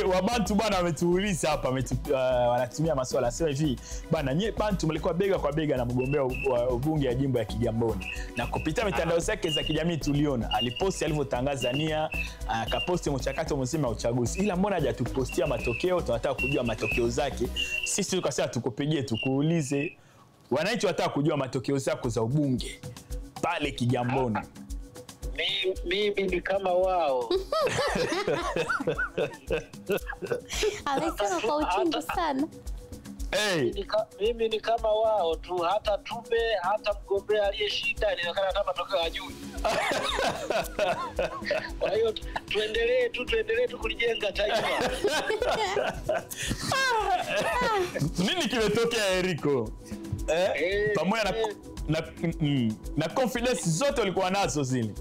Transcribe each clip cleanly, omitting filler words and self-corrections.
Wabantu bwana wametuuliza hapa wanatumia maswala sema hivi bwana nyie Bantu mlikuwa bega kwa bega na mgombea wa ubunge ya jimbo ya Kigamboni na kupitia mitandao zake za kijamii tuliona aliposti alivyotangaza nia akaposti mchakato mzima wa uchaguzi ila mbona hajatupostia matokeo tunataka kujua matokeo zake sisi tukasema tukupigie tukuulize wananchi wanataka kujua matokeo zako za ubunge pale Kigamboni. Mimi ni kama wao. Alisema kwa uchungu sana. Mimi ni kama wao tu hata tume hata mgombea aliyeshinda inaonekana kama matokeo hajui. Kwa hiyo tuendelee tu kulijenga taifa. Nini kimetokea Eriko? Pamoja na confidence zote ulikuwa nazo zile.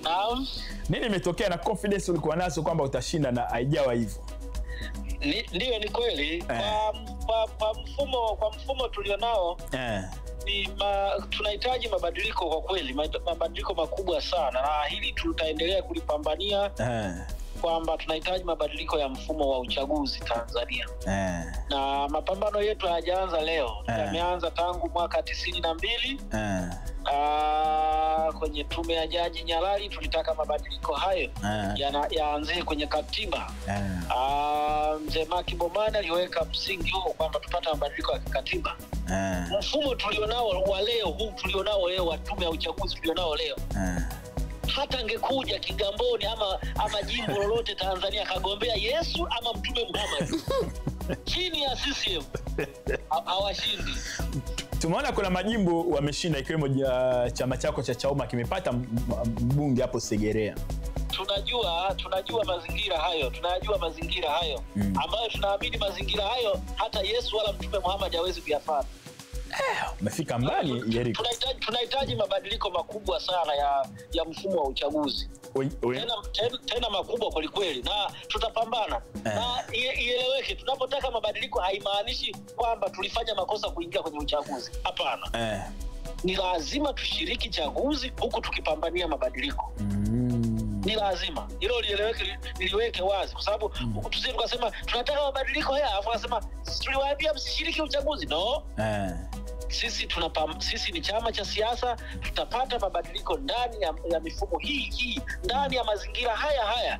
Naam. Nini imetokea na confidence ulikuwa nazo kwamba utashinda na haijawa hivyo? Ndio ni kweli. Kwa mfumo tulionao tunahitaji mabadiliko kwa kweli, mabadiliko makubwa sana na hili tutaendelea kulipambania. Kwamba tunahitaji mabadiliko ya mfumo wa uchaguzi Tanzania. Na mapambano yetu hayajaanza leo. Yameanza tangu mwaka 92. Kwenye tume ya Jaji Nyalali tulitaka mabadiliko hayo yaanze kwenye katiba. Mzee Maki Bomani aliweka msingi huo kwamba tupate mabadiliko ya katiba. Mfumo tulionao wa leo wa tume ya uchaguzi tulionao leo. Hata angekuja Kigamboni ama jimbo lolote Tanzania kagombea Yesu ama Mtume Muhammad chini ya CCM hawashindi. Tumeona kuna majimbo wameshinda ikiwemo chama chako cha Chauma kimepata mbunge hapo Segerea. Tunajua mazingira hayo. Ambayo tunaamini mazingira hayo hata Yesu wala Mtume Muhammad hawezi kuyafanya. Umefika mbali Yeriko. Tunahitaji mabadiliko makubwa sana ya mfumo wa uchaguzi. Tena makubwa kweli kweli na tutapambana. Na ieleweke tunapotaka mabadiliko haimaanishi kwamba tulifanya makosa kuingia kwenye uchaguzi. Hapana. Ni lazima tushiriki chaguzi huku tukipambania mabadiliko. Ni lazima. Hilo lieleweke wazi kwa sababu tusije tukasema tunataka mabadiliko haya afu nasema tuliwaambia msishiriki uchaguzi. No. Sisi ni chama cha siasa tutapata mabadiliko ndani ya mifumo hii ndani ya mazingira haya.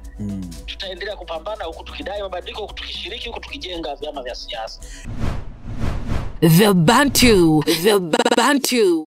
Tutaendelea kupambana huku tukidai mabadiliko huku tukishiriki huku tukijenga vyama vya siasa. The Bantu